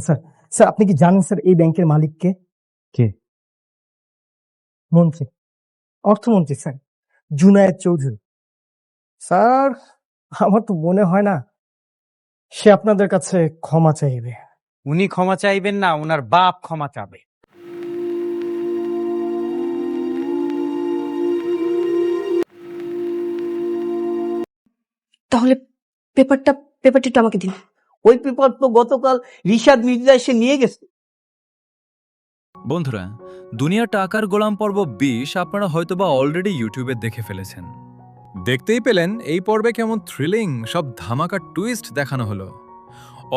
Sir sir আপনি কি জানেন স্যার এই ব্যাংকের মালিক কে? কে? মন্ত্রী, অর্থমন্ত্রী স্যার, জুনায়েদ চৌধুরী। স্যার আমার তো মনে হয় না সে আপনাদের কাছে ক্ষমা চাইবে। উনি ক্ষমা চাইবেন না, ওনার বাপ ক্ষমা চাবে। তাহলে পেপারটা একটু আমাকে দিন। ওই পেপার তো গতকাল রিশাদ মির্জা এসে নিয়ে গেছে। বন্ধুরা, দুনিয়া টাকার গোলাম পর্ব 20 আপনারা হয়তোবা অলরেডি ইউটিউবে দেখে ফেলেছেন। দেখতেই পেলেন এই পর্বে কেমন থ্রিলিং সব ধামাকা টুইস্ট দেখানো হলো।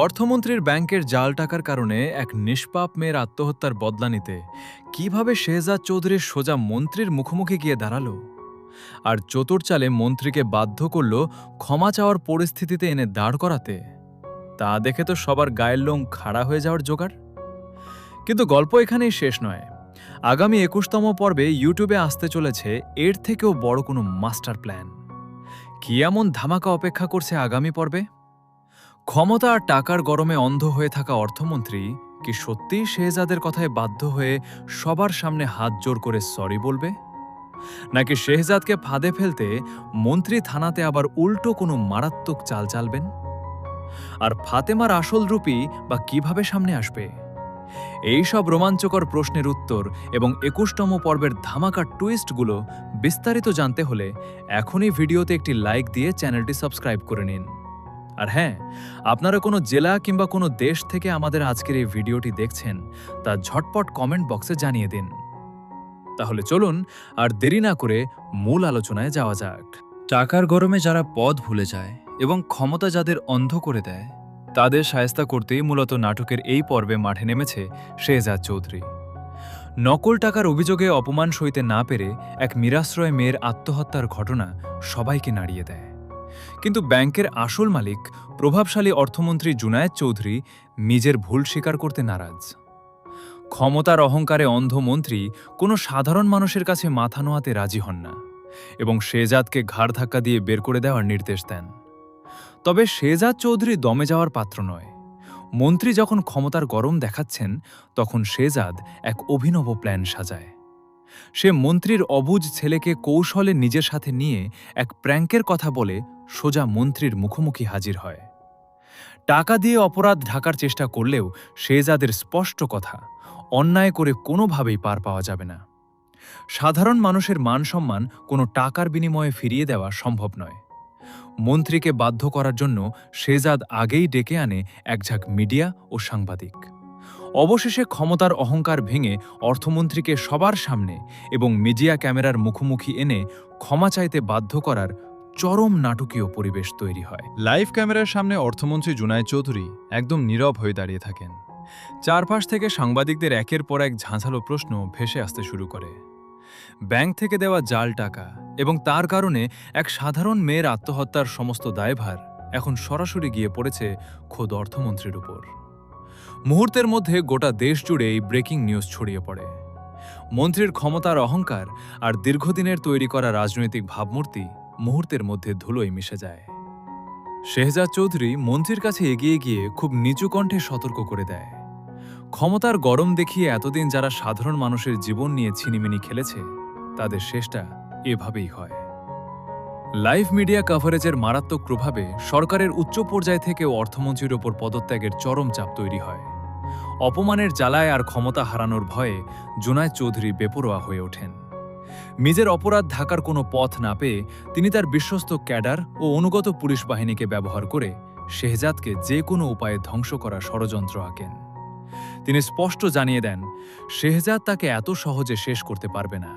অর্থমন্ত্রীর ব্যাংকের জাল টাকার কারণে এক নিষ্পাপ মেয়ের আত্মহত্যার বদলা নিতে কিভাবে শেহজাদ চৌধুরীর সোজা মন্ত্রীর মুখোমুখি গিয়ে দাঁড়ালো, আর চতুর চালে মন্ত্রীকে বাধ্য করল ক্ষমা চাওয়ার পরিস্থিতিতে এনে দাঁড় করাতে, তা দেখে তো সবার গায়ের লোম খাড়া হয়ে যাওয়ার জোগাড়। কিন্তু গল্প এখানেই শেষ নয়। আগামী 21তম পর্বে ইউটিউবে আসতে চলেছে এর থেকেও বড় কোনো মাস্টার প্ল্যান। কি এমন ধামাকা অপেক্ষা করছে আগামী পর্বে? ক্ষমতা আর টাকার গরমে অন্ধ হয়ে থাকা অর্থমন্ত্রী কি সত্যিই শেহজাদের কথায় বাধ্য হয়ে সবার সামনে হাত জোর করে সরি বলবে, নাকি শেহজাদকে ফাঁদে ফেলতে মন্ত্রী থানাতে আবার উল্টো কোনো মারাত্মক চাল চালবেন? আর ফাতেমার আসল রূপই বা কিভাবে সামনে আসবে? এই সব রোমাঞ্চকর প্রশ্নের উত্তর এবং 21তম পর্বের ধামাকা টুইস্টগুলো বিস্তারিত জানতে হলে এখনই ভিডিওতে একটি লাইক দিয়ে চ্যানেলটি সাবস্ক্রাইব করে নিন। আর হ্যাঁ, আপনারা কোনো জেলা কিংবা কোনো দেশ থেকে আমাদের আজকের এই ভিডিওটি দেখছেন তা ঝটপট কমেন্ট বক্সে জানিয়ে দিন। তাহলে চলুন আর দেরি না করে মূল আলোচনায় যাওয়া যাক। টাকার গরমে যারা পথ ভুলে যায় এবং ক্ষমতা যাদের অন্ধ করে দেয়, তাদের শায়েস্তা করতেই মূলত নাটকের এই পর্বে মাঠে নেমেছে শেহজাদ চৌধুরী। নকল টাকার অভিযোগে অপমান সইতে না পেরে এক নিরাশ্রয় মেয়ের আত্মহত্যার ঘটনা সবাইকে নাড়িয়ে দেয়। কিন্তু ব্যাংকের আসল মালিক প্রভাবশালী অর্থমন্ত্রী জুনায়েদ চৌধুরী নিজের ভুল স্বীকার করতে নারাজ। ক্ষমতার অহংকারে অন্ধ মন্ত্রী কোনো সাধারণ মানুষের কাছে মাথা নোয়াতে রাজি হন না এবং শেহজাদকে ঘাড় ধাক্কা দিয়ে বের করে দেওয়ার নির্দেশ দেন। তবে শেহজাদ চৌধুরী দমে যাওয়ার পাত্র নয়। মন্ত্রী যখন ক্ষমতার গরম দেখাচ্ছেন, তখন শেহজাদ এক অভিনব প্ল্যান সাজায়। সে মন্ত্রীর অবুঝ ছেলেকে কৌশলে নিজের সাথে নিয়ে এক প্র্যাঙ্কের কথা বলে সোজা মন্ত্রীর মুখোমুখি হাজির হয়। টাকা দিয়ে অপরাধ ঢাকার চেষ্টা করলেও শেহজাদের স্পষ্ট কথা, অন্যায় করে কোনোভাবেই পার পাওয়া যাবে না। সাধারণ মানুষের মান সম্মান কোনো টাকার বিনিময়ে ফিরিয়ে দেওয়া সম্ভব নয়। মন্ত্রীকে বাধ্য করার জন্য শেহজাদ আগেই ডেকে আনে একঝাঁক মিডিয়া ও সাংবাদিক। অবশেষে ক্ষমতার অহংকার ভেঙে অর্থমন্ত্রীকে সবার সামনে এবং মিডিয়া ক্যামেরার মুখোমুখি এনে ক্ষমা চাইতে বাধ্য করার চরম নাটকীয় পরিবেশ তৈরি হয়। লাইভ ক্যামেরার সামনে অর্থমন্ত্রী জুনায়েদ চৌধুরী একদম নীরব হয়ে দাঁড়িয়ে থাকেন। চারপাশ থেকে সাংবাদিকদের একের পর এক ঝাঁঝালো প্রশ্ন ভেসে আসতে শুরু করে। ব্যাংক থেকে দেওয়া জাল টাকা এবং তার কারণে এক সাধারণ মেয়ের আত্মহত্যার সমস্ত দায়ভার এখন সরাসরি গিয়ে পড়েছে খোদ অর্থমন্ত্রীর উপর। মুহূর্তের মধ্যে গোটা দেশ জুড়ে এই ব্রেকিং নিউজ ছড়িয়ে পড়ে। মন্ত্রীর ক্ষমতার অহংকার আর দীর্ঘদিনের তৈরি করা রাজনৈতিক ভাবমূর্তি মুহূর্তের মধ্যে ধুলোয় মিশে যায়। শেহজাদ চৌধুরী মন্ত্রীর কাছে এগিয়ে গিয়ে খুব নিচু কণ্ঠে সতর্ক করে দেয়, ক্ষমতার গরম দেখিয়ে এতদিন যারা সাধারণ মানুষের জীবন নিয়ে ছিনিমিনি খেলেছে, তাদের শেষটা এভাবেই হয়। লাইভ মিডিয়া কভারেজের মারাত্মক প্রভাবে সরকারের উচ্চ পর্যায় থেকেও অর্থমন্ত্রীর ওপর পদত্যাগের চরম চাপ তৈরি হয়। অপমানের জ্বালায় আর ক্ষমতা হারানোর ভয়ে জুনায়েদ চৌধুরী বেপরোয়া হয়ে ওঠেন। নিজের অপরাধ ঢাকার কোনো পথ না পেয়ে তিনি তার বিশ্বস্ত ক্যাডার ও অনুগত পুলিশ বাহিনীকে ব্যবহার করে শেহজাদকে যে কোনো উপায়ে ধ্বংস করার ষড়যন্ত্র আঁকেন। তিনি স্পষ্ট জানিয়ে দেন, শেহজাদ তাকে এত সহজে শেষ করতে পারবে না।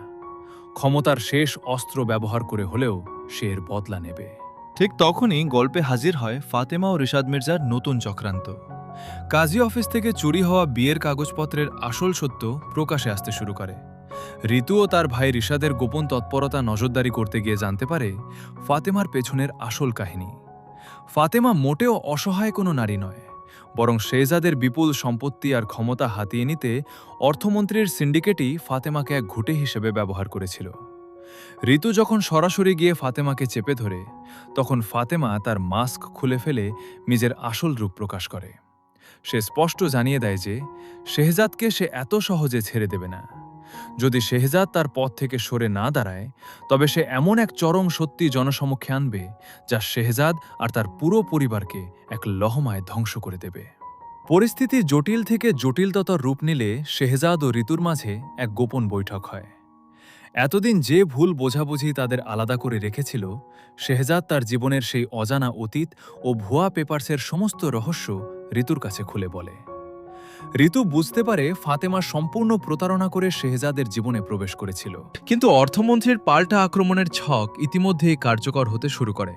ক্ষমতার শেষ অস্ত্র ব্যবহার করে হলেও সে এর বদলা নেবে। ঠিক তখনই গল্পে হাজির হয় ফাতেমা ও রিশাদ মির্জার নতুন চক্রান্ত। কাজী অফিস থেকে চুরি হওয়া বিয়ের কাগজপত্রের আসল সত্য প্রকাশে আসতে শুরু করে। ঋতু ও তার ভাই রিশাদের গোপন তৎপরতা নজরদারি করতে গিয়ে জানতে পারে ফাতেমার পেছনের আসল কাহিনী। ফাতেমা মোটেও অসহায় কোনো নারী নয়, বরং শেহজাদের বিপুল সম্পত্তি আর ক্ষমতা হাতিয়ে নিতে অর্থমন্ত্রীর সিন্ডিকেটই ফাতেমাকে এক ঘুঁটে হিসেবে ব্যবহার করেছিল। ঋতু যখন সরাসরি গিয়ে ফাতেমাকে চেপে ধরে, তখন ফাতেমা তার মাস্ক খুলে ফেলে নিজের আসল রূপ প্রকাশ করে। সে স্পষ্ট জানিয়ে দেয় যে শেহজাদকে সে এত সহজে ছেড়ে দেবে না। যদি শেহজাদ তার পথ থেকে সরে না দাঁড়ায়, তবে সে এমন এক চরম সত্যি জনসমক্ষে আনবে যা শেহজাদ আর তার পুরো পরিবারকে এক লহমায় ধ্বংস করে দেবে। পরিস্থিতি জটিল থেকে জটিলতর রূপ নিলে শেহজাদ ও ঋতুর মাঝে এক গোপন বৈঠক হয়। এতদিন যে ভুল বোঝাবুঝি তাদের আলাদা করে রেখেছিল, শেহজাদ তার জীবনের সেই অজানা অতীত ও ভুয়া পেপারসের সমস্ত রহস্য ঋতুর কাছে খুলে বলে। ঋতু বুঝতে পারে ফাতেমা সম্পূর্ণ প্রতারণা করে শেহজাদের জীবনে প্রবেশ করেছিল, কিন্তু অর্থমন্ত্রীর পাল্টা আক্রমণের ছক ইতিমধ্যেই কার্যকর হতে শুরু করে।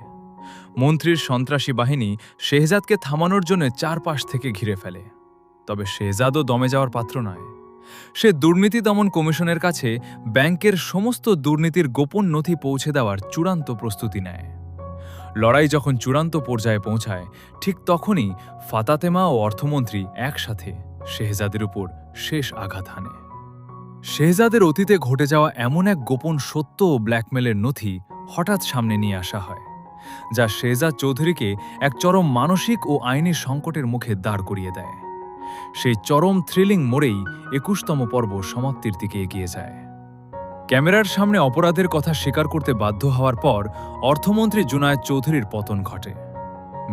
মন্ত্রীর সন্ত্রাসী বাহিনী শেহজাদকে থামানোর জন্য চারপাশ থেকে ঘিরে ফেলে। তবে শেহজাদও দমে যাওয়ার পাত্র নয়। সে দুর্নীতি দমন কমিশনের কাছে ব্যাংকের সমস্ত দুর্নীতির গোপন নথি পৌঁছে দেওয়ার চূড়ান্ত প্রস্তুতি নেয়। লড়াই যখন চূড়ান্ত পর্যায়ে পৌঁছায়, ঠিক তখনই ফাতেমা ও অর্থমন্ত্রী একসাথে শেহজাদের উপর শেষ আঘাত হানে। শেহজাদের অতীতে ঘটে যাওয়া এমন এক গোপন সত্য ও ব্ল্যাকমেলের নথি হঠাৎ সামনে নিয়ে আসা হয়, যা শেহজাদ চৌধুরীকে এক চরম মানসিক ও আইনি সংকটের মুখে দাঁড় করিয়ে দেয়। সেই চরম থ্রিলিং মোড়েই ২১তম পর্ব সমাপ্তির দিকে এগিয়ে যায়। ক্যামেরার সামনে অপরাধের কথা স্বীকার করতে বাধ্য হওয়ার পর অর্থমন্ত্রী জুনায়েদ চৌধুরীর পতন ঘটে।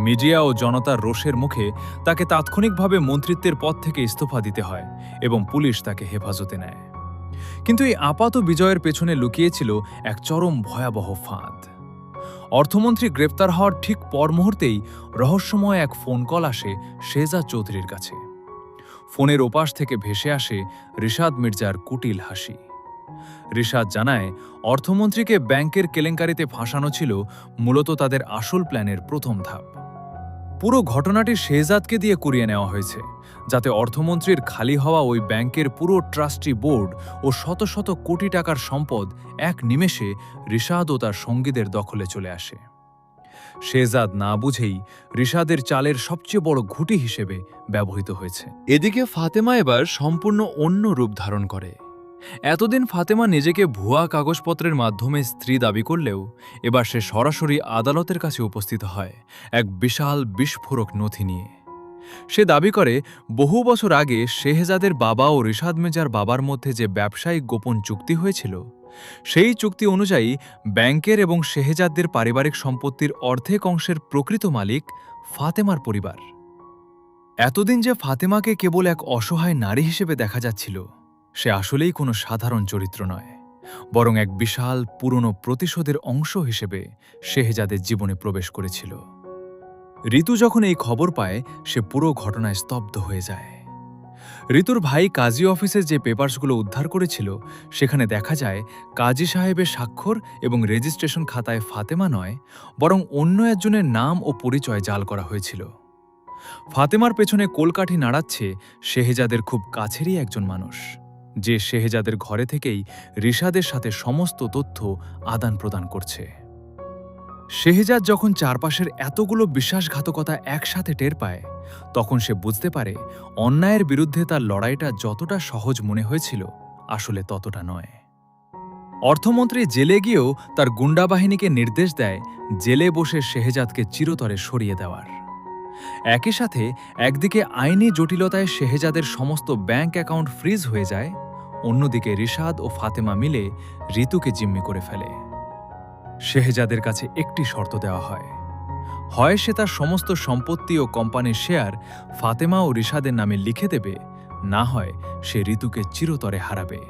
মিডিয়া ও জনতার রোষের মুখে তাকে তাৎক্ষণিকভাবে মন্ত্রিত্বের পদ থেকে ইস্তফা দিতে হয় এবং পুলিশ তাকে হেফাজতে নেয়। কিন্তু এই আপাত বিজয়ের পেছনে লুকিয়েছিল এক চরম ভয়াবহ ফাঁদ। অর্থমন্ত্রী গ্রেপ্তার হওয়ার ঠিক পর মুহূর্তেই রহস্যময় এক ফোন কল আসে শেহজাদ চৌধুরীর কাছে। ফোনের ওপাশ থেকে ভেসে আসে রিশাদ মির্জার কুটিল হাসি। রিশাদ জানায়, অর্থমন্ত্রীকে ব্যাংকের কেলেঙ্কারিতে ফাঁসানো ছিল মূলত তাদের আসল প্ল্যানের প্রথম ধাপ। পুরো ঘটনাটি শেহজাদকে দিয়ে কুড়িয়ে নেওয়া হয়েছে, যাতে অর্থমন্ত্রীর খালি হওয়া ওই ব্যাংকের পুরো ট্রাস্টি বোর্ড ও শত শত কোটি টাকার সম্পদ এক নিমেষে রিশাদ ও তার সঙ্গীদের দখলে চলে আসে। শেহজাদ না বুঝেই রিশাদের চালের সবচেয়ে বড় ঘুঁটি হিসেবে ব্যবহৃত হয়েছে। এদিকে ফাতেমা এবার সম্পূর্ণ অন্য রূপ ধারণ করে। এতদিন ফাতেমা নিজেকে ভুয়া কাগজপত্রের মাধ্যমে স্ত্রী দাবি করলেও এবার সে সরাসরি আদালতের কাছে উপস্থিত হয় এক বিশাল বিস্ফোরক নথি নিয়ে। সে দাবি করে বহু বছর আগে শেহজাদের বাবা ও রিশাদ মির্জার বাবার মধ্যে যে ব্যবসায়িক গোপন চুক্তি হয়েছিল, সেই চুক্তি অনুযায়ী ব্যাংকের এবং শেহজাদদের পারিবারিক সম্পত্তির অর্ধেক অংশের প্রকৃত মালিক ফাতেমার পরিবার। এতদিন যে ফাতেমাকে কেবল এক অসহায় নারী হিসেবে দেখা যাচ্ছিল, সে আসলেই কোনো সাধারণ চরিত্র নয়, বরং এক বিশাল পুরনো প্রতিশোধের অংশ হিসেবে শেহজাদের জীবনে প্রবেশ করেছিল। ঋতু যখন এই খবর পায়, সে পুরো ঘটনায় স্তব্ধ হয়ে যায়। ঋতুর ভাই কাজী অফিসে যে পেপারসগুলো উদ্ধার করেছিল, সেখানে দেখা যায় কাজী সাহেবের স্বাক্ষর এবং রেজিস্ট্রেশন খাতায় ফাতেমা নয়, বরং অন্য একজনের নাম ও পরিচয় জাল করা হয়েছিল। ফাতেমার পেছনে কোলকাঠি নাড়াচ্ছে শেহজাদের খুব কাছেরই একজন মানুষ, যে শেহজাদের ঘরে থেকেই রিশাদের সাথে সমস্ত তথ্য আদান প্রদান করছে। শেহজাদ যখন চারপাশের এতগুলো বিশ্বাসঘাতকতা একসাথে টের পায়, তখন সে বুঝতে পারে অন্যায়ের বিরুদ্ধে তার লড়াইটা যতটা সহজ মনে হয়েছিল, আসলে ততটা নয়। অর্থমন্ত্রী জেলে গিয়েও তার গুন্ডা বাহিনীকে নির্দেশ দেয় জেলে বসে শেহজাদকে চিরতরে সরিয়ে দেওয়ার। একই সাথে একদিকে আইনি জটিলতায় শেহজাদের সমস্ত ব্যাংক অ্যাকাউন্ট ফ্রিজ হয়ে যায়, অন্যদিকে রিশাদ ও ফাতেমা মিলে ঋতুকে জিম্মি করে ফেলে। শেহজাদের কাছে একটি শর্ত দেওয়া হয়, হয় সে তার সমস্ত সম্পত্তি ও কোম্পানির শেয়ার ফাতেমা ও রিশাদের নামে লিখে দেবে, না হয় সে ঋতুকে চিরতরে হারাবে।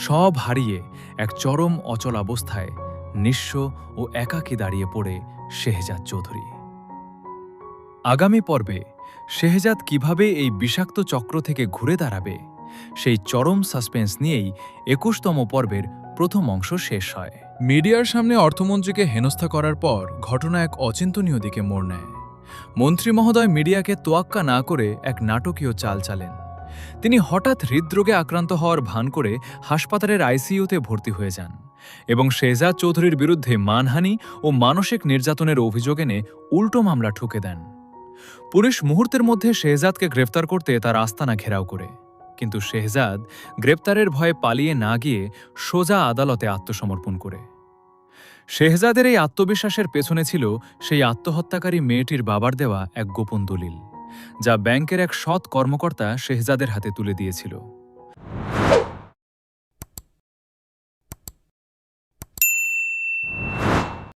সব হারিয়ে এক চরম অচল অবস্থায় নিঃস্ব ও একাকী দাঁড়িয়ে পড়ে শেহজাদ চৌধুরী। আগামী পর্বে শেহজাদ কিভাবে এই বিষাক্ত চক্র থেকে ঘুরে দাঁড়াবে, সেই চরম সাসপেন্স নিয়েই ২১তম পর্বের প্রথম অংশ শেষ হয়। মিডিয়ার সামনে অর্থমন্ত্রীকে হেনস্থা করার পর ঘটনা এক অচিন্তনীয় দিকে মোড় নেয়। মন্ত্রী মহোদয় মিডিয়াকে তোয়াক্কা না করে এক নাটকীয় চাল চালেন। তিনি হঠাৎ হৃদরোগে আক্রান্ত হওয়ার ভান করে হাসপাতালের আইসিইউতে ভর্তি হয়ে যান এবং শেহজাদ চৌধুরীর বিরুদ্ধে মানহানি ও মানসিক নির্যাতনের অভিযোগ এনে উল্টো মামলা ঠুকে দেন। পুলিশ মুহূর্তের মধ্যে শেহজাদকে গ্রেফতার করতে তার আস্তানা ঘেরাও করে, কিন্তু শেহজাদ গ্রেপ্তারের ভয়ে পালিয়ে না গিয়ে সোজা আদালতে আত্মসমর্পণ করে। শেহজাদের এই আত্মবিশ্বাসের পেছনে ছিল সেই আত্মহত্যাকারী মেয়েটির বাবার দেওয়া এক গোপন দলিল, যা ব্যাংকের এক সৎ কর্মকর্তা শেহজাদের হাতে তুলে দিয়েছিল